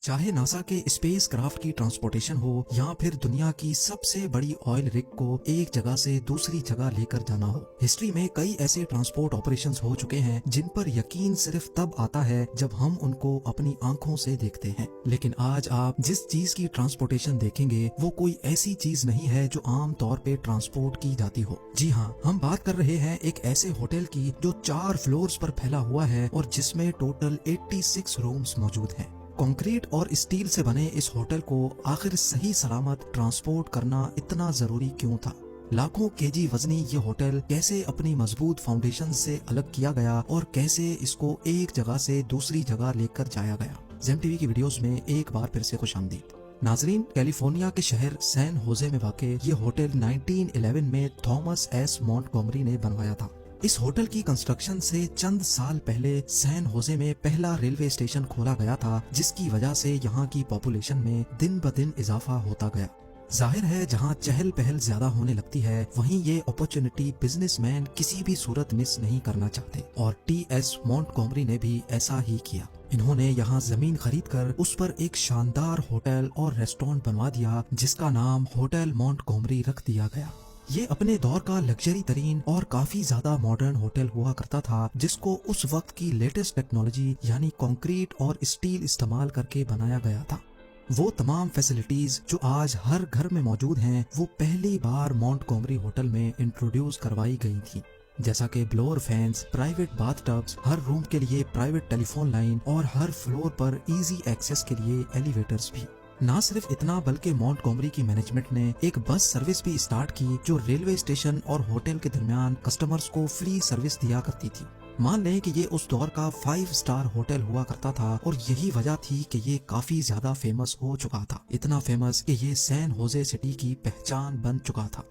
चाहे नासा के space craft की ट्रांसपोर्टेशन हो या फिर दुनिया की सबसे बड़ी ऑयल रिग को एक जगह से दूसरी जगह लेकर जाना हो, हिस्ट्री में कई ऐसे ट्रांसपोर्ट ऑपरेशंस हो चुके हैं जिन पर यकीन सिर्फ तब आता है जब हम उनको अपनी आंखों से देखते हैं। लेकिन आज आप जिस चीज की ट्रांसपोर्टेशन देखेंगे वो कोई ऐसी चीज नहीं है जो आम तौर पे ट्रांसपोर्ट की जाती हो। जी हाँ, हम बात कर रहे हैं एक ऐसे होटल की जो 4 फ्लोर्स पर फैला हुआ है और जिसमें टोटल 86 रूम्स मौजूद हैं। कंक्रीट और स्टील से बने इस होटल को आखिर सही सलामत ट्रांसपोर्ट करना इतना जरूरी क्यों था? लाखों केजी वजनी ये होटल कैसे अपनी मजबूत फाउंडेशन से अलग किया गया और कैसे इसको एक जगह से दूसरी जगह लेकर जाया गया? ज़ेम टीवी की वीडियोस में एक बार फिर से खुशामदीद। नाजरीन, कैलिफोर्निया के शहर सैन होजे में वाक़ ये होटल 1911 में थॉमस एस मॉन्टगोमरी ने बनवाया था। इस होटल की कंस्ट्रक्शन से चंद साल पहले सैन होजे में पहला रेलवे स्टेशन खोला गया था, जिसकी वजह से यहाँ की पॉपुलेशन में दिन ब दिन इजाफा होता गया। जाहिर है, जहाँ चहल पहल ज्यादा होने लगती है वहीं ये अपॉर्चुनिटी बिजनेसमैन किसी भी सूरत मिस नहीं करना चाहते और टी.एस. मॉन्टगोमरी ने भी ऐसा ही किया। इन्होंने यहाँ जमीन खरीद कर उस पर एक शानदार होटल और रेस्टोरेंट बनवा दिया जिसका नाम होटल मॉन्टगोमरी रख दिया गया। ये अपने दौर का लग्जरी तरीन और काफी ज्यादा मॉडर्न होटल हुआ करता था, जिसको उस वक्त की लेटेस्ट टेक्नोलॉजी यानी कंक्रीट और स्टील इस्तेमाल करके बनाया गया था। वो तमाम फैसिलिटीज जो आज हर घर में मौजूद हैं, वो पहली बार मॉन्टगोमरी होटल में इंट्रोड्यूस करवाई गई थी, जैसा कि ब्लोअर फैंस, प्राइवेट बाथटब्स, हर रूम के लिए प्राइवेट टेलीफोन लाइन और हर फ्लोर पर इजी एक्सेस के लिए एलिवेटर्स भी। ना सिर्फ इतना बल्कि मॉन्टगोमरी की मैनेजमेंट ने एक बस सर्विस भी स्टार्ट की जो रेलवे स्टेशन और होटल के दरमियान कस्टमर्स को फ्री सर्विस दिया करती थी। मान लें कि ये उस दौर का 5 स्टार होटल हुआ करता था और यही वजह थी कि ये काफी ज्यादा फेमस हो चुका था, इतना फेमस कि ये सैन होजे सिटी की पहचान बन चुका था।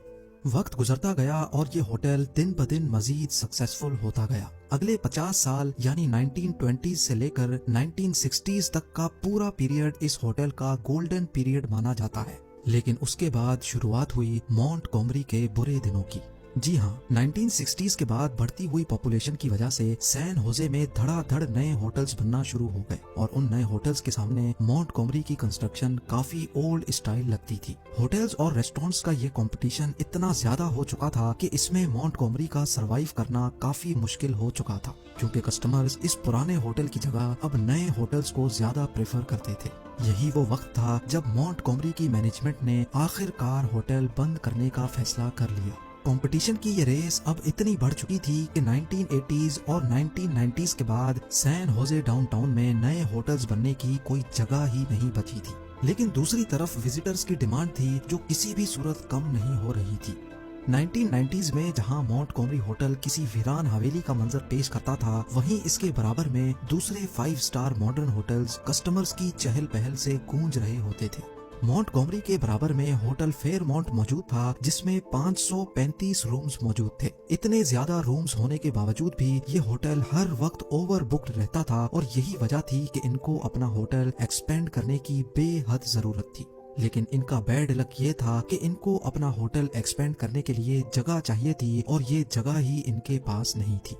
वक्त गुजरता गया और ये होटल दिन ब दिन मजीद सक्सेसफुल होता गया। अगले 50 साल यानी 1920s से लेकर 1960s तक का पूरा पीरियड इस होटल का गोल्डन पीरियड माना जाता है। लेकिन उसके बाद शुरुआत हुई मॉन्टगोमरी के बुरे दिनों की। जी हाँ, 1960s के बाद बढ़ती हुई पॉपुलेशन की वजह से सैन होजे में धड़ाधड़ नए होटल्स बनना शुरू हो गए और उन नए होटल्स के सामने मॉन्टगोमरी की कंस्ट्रक्शन काफी ओल्ड स्टाइल लगती थी। होटल्स और रेस्टोरेंट्स का ये कंपटीशन इतना ज्यादा हो चुका था कि इसमें मॉन्टगोमरी का सरवाइव करना काफी मुश्किल हो चुका था, क्योंकि कस्टमर्स इस पुराने होटल की जगह अब नए होटल्स को ज्यादा प्रेफर करते थे। यही वो वक्त था जब मॉन्टगोमरी की मैनेजमेंट ने आखिरकार होटल बंद करने का फैसला कर लिया। कंपटीशन की ये रेस अब इतनी बढ़ चुकी थी कि 1980s और 1990s के बाद सैन होजे डाउनटाउन में नए होटल्स बनने की कोई जगह ही नहीं बची थी। लेकिन दूसरी तरफ विजिटर्स की डिमांड थी जो किसी भी सूरत कम नहीं हो रही थी। 1990s में जहां मॉन्टगोमरी होटल किसी वीरान हवेली का मंजर पेश करता था, वहीं इसके बराबर में दूसरे 5 स्टार मॉडर्न होटल्स कस्टमर्स की चहल पहल से गूंज रहे होते थे। मॉन्टगोमरी के बराबर में होटल फेयरमाउंट मौजूद था जिसमें 535 रूम्स मौजूद थे। इतने ज्यादा रूम्स होने के बावजूद भी ये होटल हर वक्त ओवर बुक्ड रहता था और यही वजह थी कि इनको अपना होटल एक्सपेंड करने की बेहद जरूरत थी। लेकिन इनका बैड लक ये था कि इनको अपना होटल एक्सपेंड करने के लिए जगह चाहिए थी और ये जगह ही इनके पास नहीं थी।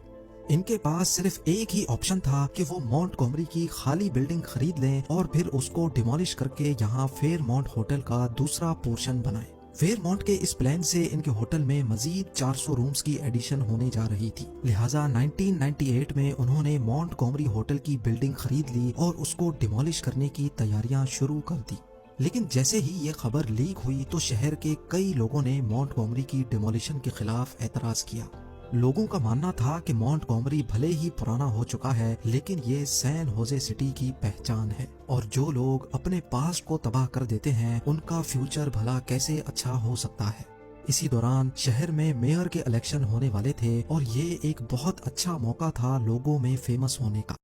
इनके पास सिर्फ एक ही ऑप्शन था कि वो मॉन्टगोमरी की खाली बिल्डिंग खरीद लें और फिर उसको डिमोलिश करके यहाँ फेयरमाउंट होटल का दूसरा पोर्शन बनाएं। फेयरमाउंट के इस प्लान से इनके होटल में मजीद 400 रूम्स की एडिशन होने जा रही थी। लिहाजा 1998 में उन्होंने मॉन्टगोमरी होटल की बिल्डिंग खरीद ली और उसको डिमोलिश करने की तैयारियां शुरू कर दी। लेकिन जैसे ही ये खबर लीक हुई तो शहर के कई लोगों ने मॉन्टगोमरी की डिमोलिशन के खिलाफ एतराज किया। लोगों का मानना था कि मॉन्टगोमरी भले ही पुराना हो चुका है, लेकिन ये सैन होजे सिटी की पहचान है और जो लोग अपने पास्ट को तबाह कर देते हैं उनका फ्यूचर भला कैसे अच्छा हो सकता है। इसी दौरान शहर में मेयर के इलेक्शन होने वाले थे और ये एक बहुत अच्छा मौका था लोगों में फेमस होने का।